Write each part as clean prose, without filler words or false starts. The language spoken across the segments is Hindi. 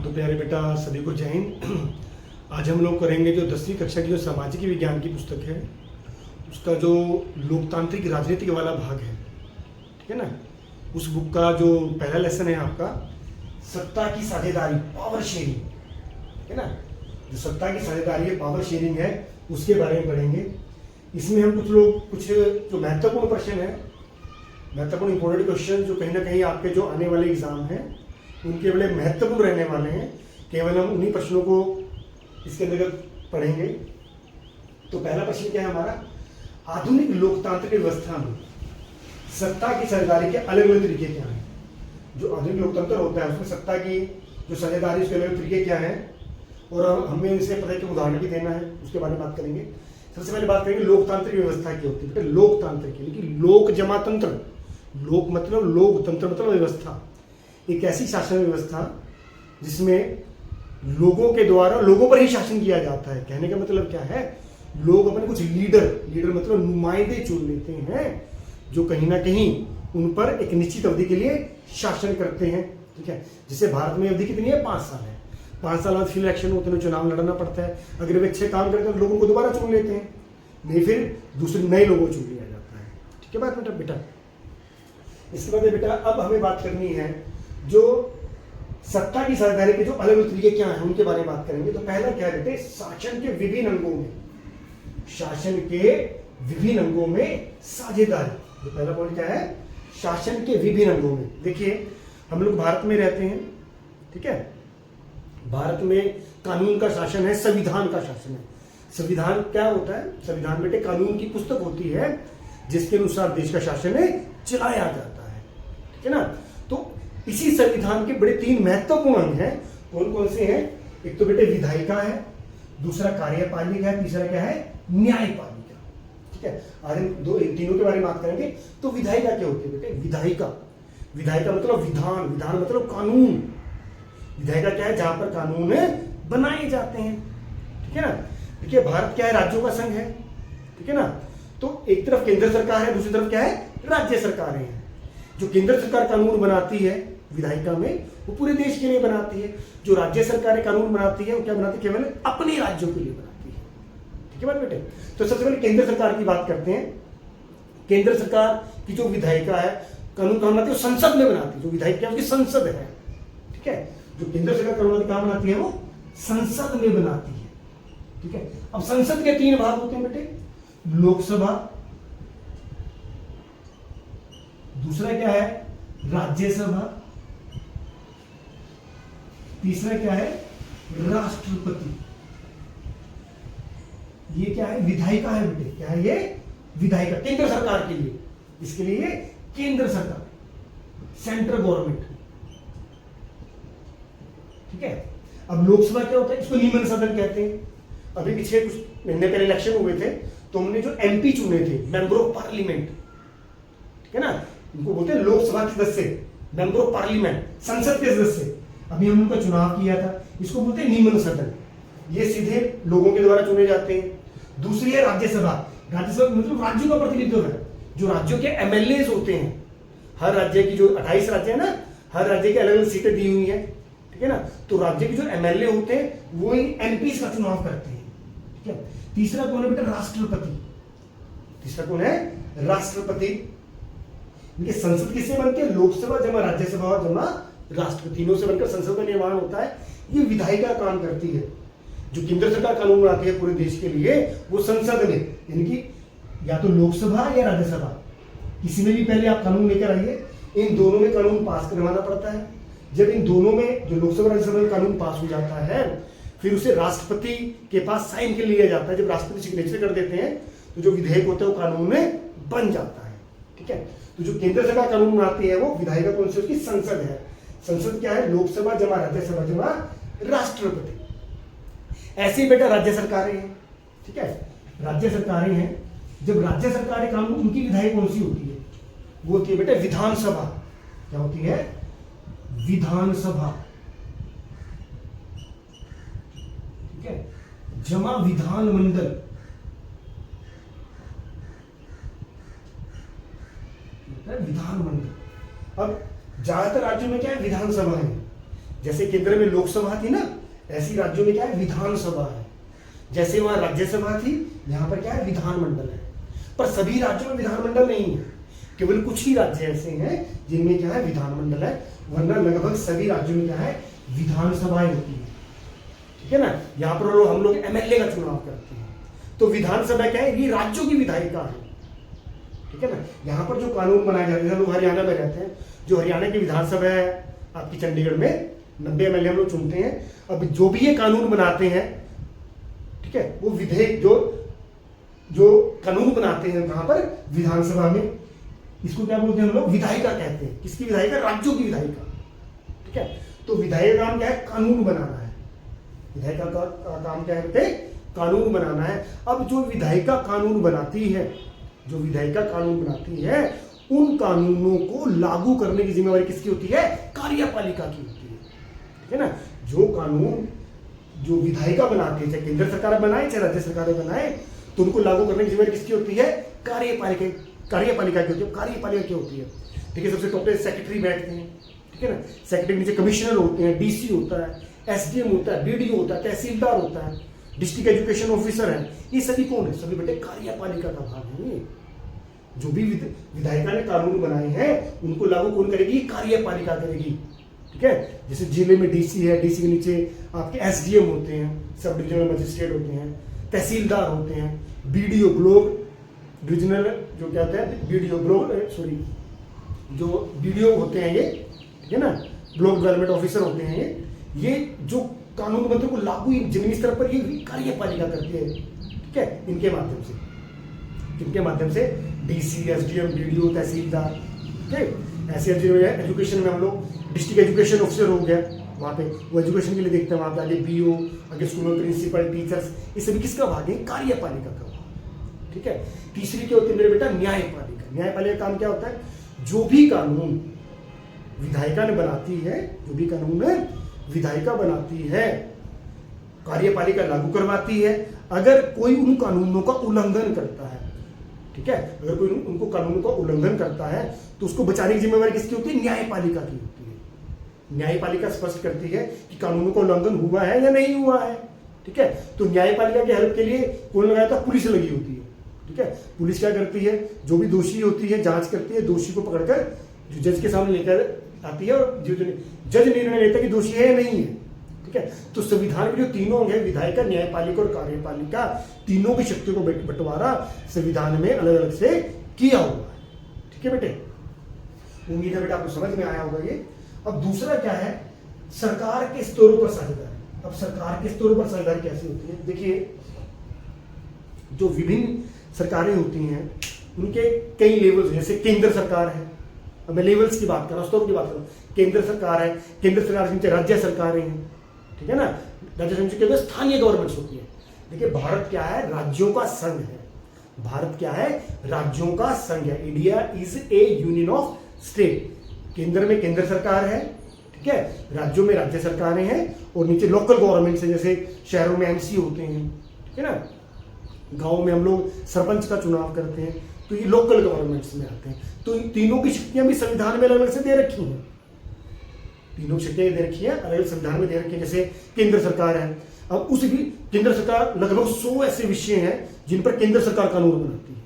तो प्यारे बेटा सभी को जय हिंद। आज हम लोग करेंगे जो 10वीं कक्षा की जो सामाजिक विज्ञान की पुस्तक है उसका जो लोकतांत्रिक राजनीति वाला भाग है, ठीक है ना। उस बुक का जो पहला लेसन है आपका सत्ता की साझेदारी, पावर शेयरिंग, है ना। जो सत्ता की साझेदारी है, पावर शेयरिंग है, उसके बारे में पढ़ेंगे। इसमें हम कुछ जो महत्वपूर्ण प्रश्न है, महत्वपूर्ण इंपॉर्टेंट क्वेश्चन जो कहीं ना कहीं आपके जो आने वाले एग्जाम हैं उनके बड़े महत्वपूर्ण रहने वाले हैं, केवल हम उन्हीं प्रश्नों को इसके अंतर्गत पढ़ेंगे। तो पहला प्रश्न क्या है हमारा, आधुनिक लोकतांत्रिक व्यवस्था में सत्ता की साझेदारी के अलग अलग तरीके क्या हैं। जो आधुनिक लोकतंत्र होता है उसमें सत्ता की जो साझेदारी उसके अलग अलग तरीके क्या हैं, और हमें इसे पता है कि उदाहरण भी देना है, उसके बारे में बात करेंगे। सबसे पहले बात करेंगे लोकतांत्रिक व्यवस्था की होती है। बेटा लोकतांत्रिक यानी कि लोक जमा तंत्र, लोक मतलब लोक, तंत्र मतलब व्यवस्था, एक ऐसी शासन व्यवस्था जिसमें लोगों के द्वारा लोगों पर ही शासन किया जाता है। कहने का मतलब क्या है, लोग अपने कुछ लीडर मतलब नुमाइंदे चुन लेते हैं जो कहीं ना कहीं उन पर एक निश्चित अवधि के लिए शासन करते हैं, ठीक है। जैसे भारत में अवधि कितनी है, 5 साल है। 5 साल बाद फिर इलेक्शन होते हैं, चुनाव लड़ना पड़ता है। अगर वे अच्छे काम करते हैं तो लोगों को दोबारा चुन लेते हैं, नहीं फिर दूसरे नए लोगों को चुन लिया जाता है, ठीक है बात बेटा। इसके बाद बेटा अब हमें बात करनी है जो सत्ता की साझेदारी के जो अलग अलग तरीके क्या हैं उनके बारे में बात करेंगे। तो पहला क्या है बेटे, शासन के विभिन्न अंगों में, शासन के विभिन्न अंगों में साझेदारी। तो पहला पॉइंट क्या है, शासन के विभिन्न अंगों में। देखिए हम लोग भारत में रहते हैं, ठीक है। भारत में कानून का शासन है, संविधान का शासन है। संविधान क्या होता है, संविधान बेटे कानून की पुस्तक होती है जिसके अनुसार देश का शासन चलाया जाता है, ठीक है ना। तो इसी संविधान के बड़े 3 महत्वपूर्ण अंग हैं। कौन कौन से हैं, एक तो बेटे विधायिका है, दूसरा कार्यपालिका है, तीसरा क्या है, न्यायपालिका, ठीक है। आज हम तीनों के बारे में बात करेंगे। तो विधायिका क्या होती है बेटे, विधायिका मतलब विधान मतलब कानून। विधायिका क्या है, जहां पर कानून बनाए जाते हैं, ठीक है ना। देखिए भारत क्या है, राज्यों का संघ है, ठीक है ना। तो एक तरफ केंद्र सरकार है, दूसरी तरफ क्या है, राज्य सरकारें हैं। जो केंद्र सरकार कानून बनाती है विधायिका में, वो पूरे देश के लिए बनाती है। जो राज्य सरकारें कानून बनाती है वो क्या बनाती है, केवल अपने राज्यों के लिए बनाती है, ठीक है बात बेटे। तो सबसे पहले केंद्र सरकार की बात करते हैं। केंद्र सरकार की जो विधायिका है कानून कहाँ बनाती है, संसद में बनाती है। जो विधायिका उसकी संसद है, ठीक है। जो केंद्र सरकार कानून कहाँ बनाती है, वो संसद में बनाती है, ठीक है। अब संसद के 3 भाग होते हैं बेटे, लोकसभा, दूसरा क्या है राज्यसभा, तीसरा क्या है राष्ट्रपति। ये क्या है, विधायिका है बेटे। क्या है ये, विधायिका, केंद्र सरकार के लिए। इसके लिए केंद्र सरकार, सेंट्रल गवर्नमेंट, ठीक है। अब लोकसभा क्या होता है, इसको निम्न सदन कहते हैं। अभी पीछे कुछ महीने पहले इलेक्शन हुए थे तो हमने जो एमपी चुने थे, मेंबर ऑफ पार्लियामेंट, ठीक है ना, इनको बोलते हैं लोकसभा के सदस्य, मेंबर ऑफ पार्लियामेंट, संसद के सदस्य। अभी हमने उनका चुनाव किया था, इसको बोलते हैं निम्न सदन। ये सीधे लोगों के द्वारा चुने जाते हैं। दूसरी है राज्यसभा। राज्यसभा मतलब राज्यों का प्रतिनिधित्व है, जो राज्यों के एमएलए होते हैं। हर राज्य की जो 28 राज्य है ना, हर राज्य की अलग अलग सीटें दी हुई है, ठीक है ना। तो राज्य के जो एमएलए होते हैं वो एमपी का चुनाव करते हैं, ठीक है। तीसरा कौन है बेटा, राष्ट्रपति। तीसरा कौन है, राष्ट्रपति। इनके संसद किससे बनती है, लोकसभा जमा राज्यसभा जमा राष्ट्रपति, तीनों से बनकर संसद का निर्माण होता है। ये विधायिका काम करती है। जो केंद्र सरकार कानून बनाती है पूरे देश के लिए, वो संसद में, यानी कि या तो लोकसभा या राज्यसभा, किसी में भी पहले आप कानून लेकर आइए, इन दोनों में कानून पास करवाना पड़ता है। जब इन दोनों में, जो लोकसभा राज्यसभा में कानून पास हो जाता है, फिर उसे राष्ट्रपति के पास साइन के लिए लिया जाता है। जब राष्ट्रपति सिग्नेचर कर देते हैं तो जो विधेयक होता है वो कानून में बन जाता है, ठीक है। तो जो केंद्र सरकार कानून बनाती है वो विधायिका कौन सी, उसकी संसद है। संसद क्या है, लोकसभा जमा राज्यसभा जमा राष्ट्रपति। ऐसे ही बेटा राज्य सरकारें हैं, ठीक है। राज्य सरकारें हैं, जब राज्य सरकारें कानून, उनकी विधायिका कौन सी होती है, वो होती है बेटा विधानसभा। क्या होती है, विधानसभा, ठीक है, जमा विधानमंडल। विधानमंडल। अब ज्यादातर राज्यों में क्या है, विधानसभा है। जैसे केंद्र में लोकसभा थी ना, ऐसी राज्यों में क्या है, विधानसभा है। जैसे वहां राज्यसभा थी, यहाँ पर क्या है, विधानमंडल है। पर सभी राज्यों में विधानमंडल नहीं है, केवल कुछ ही राज्य ऐसे हैं जिनमें क्या है, विधानमंडल है, वरना लगभग सभी राज्यों में क्या है, विधानसभाएं होती है। ठीक है ना, यहाँ पर हम लोग एमएलए का चुनाव करते हैं। तो विधानसभा क्या है, ये राज्यों की विधायिका है। ठीक है ना, यहाँ पर जो कानून बनाए जाते हैं, लोग हरियाणा में रहते हैं, जो हरियाणा की विधानसभा है आपकी चंडीगढ़ में, 90 एमएलए हम लोग चुनते हैं। अब जो भी ये कानून बनाते हैं, ठीक है, वो विधेयक जो कानून बनाते हैं कहां पर, विधानसभा में, इसको क्या बोलते हैं हम लोग, विधायिका कहते हैं। किसकी विधायिका, राज्यों की विधायिका। ठीक है, तो विधायक का काम क्या है, कानून बनाना है। विधायिका का काम क्या है, कानून बनाना है। अब जो विधायिका कानून बनाती है, जो विधायिका कानून बनाती है, उन कानूनों को लागू करने की जिम्मेवारी किसकी होती है, कार्यपालिका की होती है। ठीक है ना, जो कानून जो विधायिका बनाती है, चाहे केंद्र सरकार बनाए चाहे राज्य सरकार बनाए, तो उनको लागू करने की जिम्मेदारी किसकी होती है, कार्यपालिका की होती है। कार्यपालिका की होती है। ठीक है, सबसे टॉप पे सेक्रेटरी बैठते हैं। ठीक है ना, सेक्रेटरी नीचे कमिश्नर होते हैं, डीसी होता है, एसडीएम होता है, बीडीओ होता है, तहसीलदार होता है, डिस्ट्रिक्ट एजुकेशन ऑफिसर है। ये सभी कौन है, सभी बेटे कार्यपालिका का भाग है। जो भी विधायिका ने कानून बनाए हैं, उनको लागू कौन करेगी, कार्यपालिका करेगी। ठीक है, जैसे जिले में डीसी है, डीसी के नीचे आपके एसडीएम होते हैं, सब डिविजनल मजिस्ट्रेट होते हैं, तहसीलदार होते हैं, बीडीओ ब्लॉक डिविजनल जो क्या होता है, बीडीओ ब्लॉक जो बीडीओ होते हैं ये, ठीक है ना, ब्लॉक डेवलपमेंट ऑफिसर होते हैं ये जो कानून बनते को लागू जमीनी स्तर पर ये कार्यपालिका करती है। ठीक है, इनके माध्यम से डीसी, एसडीएम, बीडीओ, तहसीलदार। ठीक है, ऐसे एजुकेशन में हम लोग डिस्ट्रिक्ट एजुकेशन ऑफिसर हो गया, वहाँ पे वो एजुकेशन के लिए देखते हैं, वहाँ पे आगे बीओ, आगे स्कूल में प्रिंसिपल, टीचर्स, ये सभी किसका भाग है, कार्यपालिका का भाग। ठीक है, तीसरी क्या होती है मेरे बेटा, न्यायपालिका। न्यायपालिका का काम क्या होता है, जो भी कानून विधायिका ने बनाती है, जो भी कानून विधायिका बनाती है, कार्यपालिका लागू करवाती है। अगर कोई उन कानूनों का उल्लंघन करता है, ठीक है, अगर कोई उनको कानूनों का उल्लंघन करता है, तो उसको बचाने की जिम्मेवारी किसकी होती है, न्यायपालिका की होती है। न्यायपालिका स्पष्ट करती है कि कानूनों का उल्लंघन हुआ है या नहीं हुआ है। ठीक है, तो न्यायपालिका की हेल्प के लिए कौन लगाया था, पुलिस लगी होती है। ठीक है, पुलिस क्या करती है, जो भी दोषी होती है जांच करती है, दोषी को पकड़कर जो जज के सामने लेकर आती है, और जो जज निर्णय लेता है कि दोषी है या नहीं है। ठीक है, तो संविधान के जो तीनों अंग है, विधायिका, न्यायपालिका और कार्यपालिका, तीनों की शक्तियों को बंटवारा संविधान में अलग अलग से किया हुआ है। ठीक है बेटे, उम्मीद है बेटा आपको समझ में आया होगा ये। अब दूसरा क्या है, सरकार के स्तरों पर साझेदारी। अब सरकार के स्तरों पर साझेदारी कैसी होती है, देखिए, जो विभिन्न सरकारें होती हैं उनके कई लेवल्स, जैसे केंद्र सरकार है, अब मैं लेवल्स की बात कर रहा हूं, स्तरों की बात कर रहा हूं। केंद्र सरकार है, केंद्र सरकार के नीचे राज्य सरकारें हैं। ठीक है ना, राज्य सरकार के अंदर स्थानीय गवर्नमेंट्स होती है। देखिए, भारत क्या है, राज्यों का संघ है। भारत क्या है, राज्यों का संघ है। India is A union of state. केंद्र में केंद्र सरकार है, ठीक है, राज्यों में राज्य सरकारें हैं, और नीचे लोकल गवर्नमेंट्स है, जैसे शहरों में एमसी होते हैं, ठीक है ना, गांव में हम लोग सरपंच का चुनाव करते हैं, तो ये लोकल गवर्नमेंट्स में आते हैं। तो इन तीनों की शक्तियां भी संविधान में अलग अलग से दे रखी हैं। तीनों शक्तियां दे रखी है, अलग अलग संविधान में दे रखी है। जैसे केंद्र सरकार है, अब उस भी केंद्र सरकार लगभग 100 ऐसे विषय हैं जिन पर केंद्र सरकार कानून बनाती है।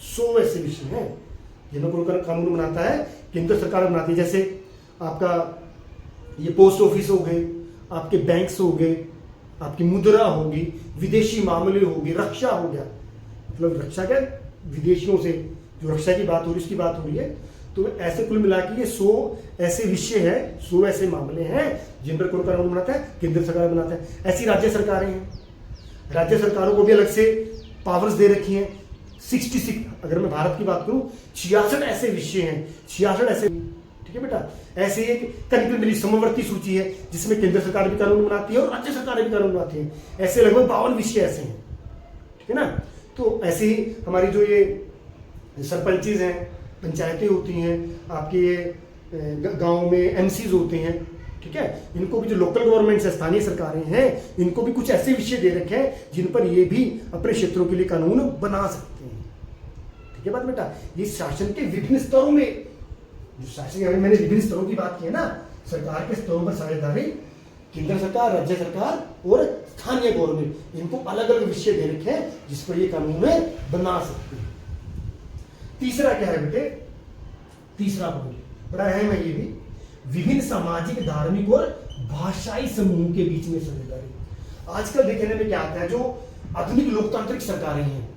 100 ऐसे विषय हैं जिन पर कानून बनाता है, केंद्र सरकार बनाती है। जैसे आपका ये पोस्ट ऑफिस हो गए, आपके बैंक्स हो गए, आपकी मुद्रा होगी, विदेशी मामले हो गए, रक्षा हो गया, मतलब रक्षा क्या, विदेशियों से जो रक्षा की बात हो रही, इसकी बात हो रही है। तो ऐसे कुल मिला के ये 100 ऐसे विषय हैं, 100 ऐसे मामले हैं जिन पर कौन कानून बनाता है, केंद्र सरकार बनाता है। ऐसी राज्य सरकारें हैं, राज्य सरकारों को भी अलग से पावर्स दे रखी हैं। 66, अगर मैं भारत की बात करूं, 66 ऐसे विषय हैं, 66 ऐसे, ठीक है बेटा। ऐसे एक कंक्रीट समवर्ती सूची है जिसमें केंद्र सरकार भी कानून बनाती है और राज्य सरकारें भी कानून बनाती हैं। ऐसे लगभग 52 विषय ऐसे हैं, ठीक है ना। तो ऐसे ही हमारी जो ये सरपंचेज हैं, पंचायतें होती हैं, आपके ये गांव में एमसीज होते हैं, ठीक है, इनको भी जो लोकल गवर्नमेंट्स है, स्थानीय सरकारें हैं, इनको भी कुछ ऐसे विषय दे रखे हैं जिन पर ये भी अपने क्षेत्रों के लिए कानून बना सकते हैं। ठीक है बात बेटा। ये शासन के विभिन्न स्तरों में, जो शासन मैंने विभिन्न स्तरों की बात की है ना, सरकार के स्तरों पर साझेदारी केंद्र सरकार, राज्य सरकार और स्थानीय गवर्नमेंट, इनको अलग अलग विषय दे रखे हैं जिस पर ये कानून में बना सकते हैं। तीसरा क्या है बेटे, तीसरा पॉइंट बड़ा अहम है ये भी, विभिन्न सामाजिक, धार्मिक और भाषाई समूह के बीच में साझेदारी। आजकल देखने में क्या आता है, जो आधुनिक लोकतांत्रिक सरकारें हैं,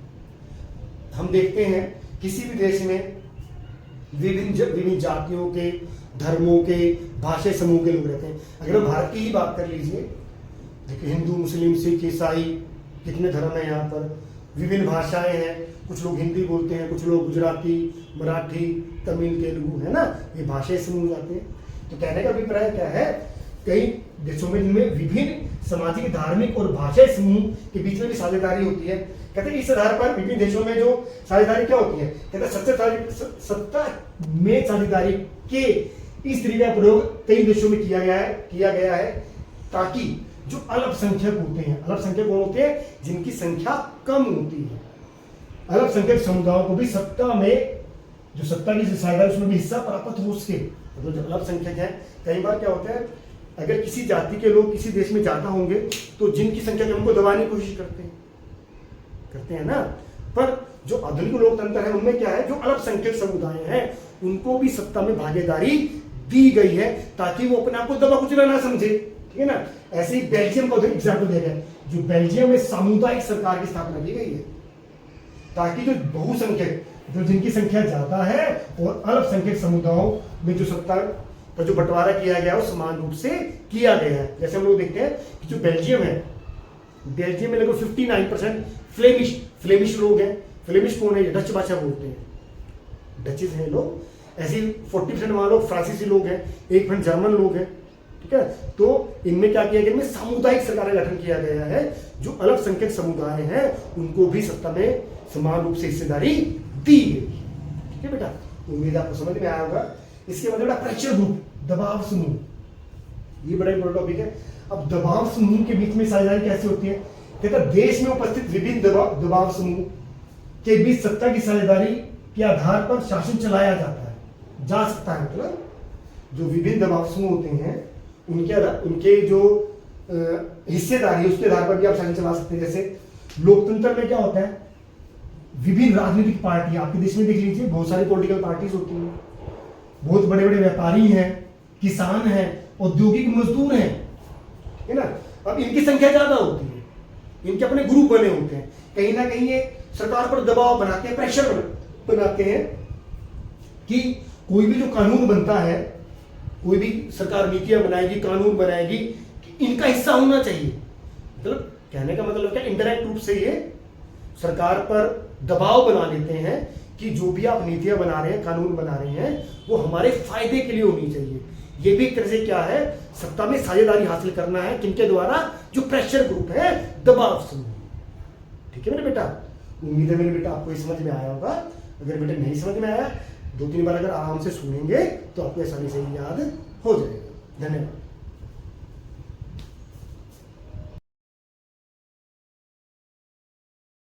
हम देखते हैं किसी भी देश में विभिन्न जातियों के, धर्मों के, भाषाई समूह के लोग रहते हैं। अगर हम भारत की ही बात कर लीजिए, देखिए हिंदू, मुस्लिम, सिख, ईसाई, कितने धर्म है यहाँ पर, विभिन्न भाषाएं हैं, कुछ लोग हिंदी बोलते हैं, कुछ लोग गुजराती, मराठी, तमिल, तेलुगु, है ना, ये भाषाई समूह जाते हैं। तो कहने का अभिप्राय क्या है, कई देशों में जिनमें विभिन्न सामाजिक, धार्मिक और भाषाई समूह के बीच में भी साझेदारी होती है, कहते हैं इस आधार पर विभिन्न देशों में जो साझेदारी क्या होती है, कहते हैं सत्ता में साझेदारी के इस तरीके का प्रयोग कई देशों में किया गया है ताकि जो अल्पसंख्यक होते हैं, अल्पसंख्यक कौन होते हैं, जिनकी संख्या कम होती है, अल्पसंख्यक समुदायों को भी सत्ता में, जो सत्ता की साझेदारी उसमें भी हिस्सा प्राप्त हो सके। मतलब जो अल्पसंख्यक है, कई बार क्या होता है, अगर किसी जाति के लोग किसी देश में ज्यादा होंगे तो जिनकी संख्या कम उनको दबाने की कोशिश करते हैं ना। पर जो आधुनिक लोकतंत्र है उनमें क्या है, जो अल्पसंख्यक समुदाय हैं उनको भी सत्ता में भागीदारी दी गई है ताकि वो अपने आप को दबा कुचला ना समझे, ठीक है ना। ऐसे ही बेल्जियम का एग्जाम्पल दे रहे हैं, जो बेल्जियम में सामुदायिक सरकार की स्थापना की गई है ताकि जो बहुसंख्यक, जो जिनकी संख्या ज्यादा है और अल्पसंख्यक समुदायों में जो सत्ता का जो बंटवारा किया गया है वो समान रूप से किया गया है। जैसे हम लोग देखते हैं कि जो बेल्जियम है, बेल्जियम में लगभग 59% फ्लेमिश लोग हैं। फ्लेमिश कौन है, डच भाषा बोलते हैं, डचेस हैं लोग। ऐसे 40% वहां लोग फ्रांसीसी लोग हैं, 1% जर्मन लोग हैं, ठीक है। तो इनमें क्या किया गया, इनमें सामुदायिक सरकार का गठन किया गया है, जो अल्पसंख्यक समुदाय हैं उनको भी सत्ता में समान रूप से हिस्सेदारी दी गई, ठीक है बेटा। उम्मीद आपको समझ में आया होगा। इसके बाद बेटा प्रेशर ग्रुप, दबाव समूह, ये बड़ा इंपॉर्टेंट टॉपिक है। अब दबाव समूह के बीच में साझेदारी कैसे होती है, कहता देश में उपस्थित विभिन्न दबाव समूह के बीच सत्ता की साझेदारी के आधार पर शासन चलाया जा सकता है। मतलब जो विभिन्न दबाव समूह होते हैं उनके जो हिस्सेदारी उसके आधार पर भी आप शासन चला सकते हैं। जैसे लोकतंत्र में क्या होता है, विभिन्न राजनीतिक पार्टी, आपके देश में देख लीजिए बहुत सारी पॉलिटिकल पार्टीज होती हैं, बहुत बड़े बड़े व्यापारी हैं, किसान हैं, औद्योगिक मजदूर हैं, है ना। अब इनकी संख्या ज्यादा होती है, इनके अपने ग्रुप बने होते हैं, कहीं ना कहीं ये सरकार पर दबाव बनाते हैं, प्रेशर बनाते हैं कि कोई भी जो कानून बनता है, कोई भी सरकार नीतियां बनाएगी, कानून बनाएगी, इनका हिस्सा होना चाहिए। मतलब कहने का मतलब क्या, इनडायरेक्ट रूप से ये सरकार पर दबाव बना लेते हैं कि जो भी आप नीतियां बना रहे हैं, कानून बना रहे हैं, वो हमारे फायदे के लिए होनी चाहिए। ये भी एक तरह से क्या है, सत्ता में साझेदारी हासिल करना है, किनके द्वारा, जो प्रेशर ग्रुप है, दबाव समूह, ठीक है मेरे बेटा। उम्मीद है मेरे बेटा आपको ये समझ में आया होगा। अगर बेटा नहीं समझ में आया, 2-3 बार अगर आराम से सुनेंगे तो आपको आसानी से याद हो जाएगा। धन्यवाद।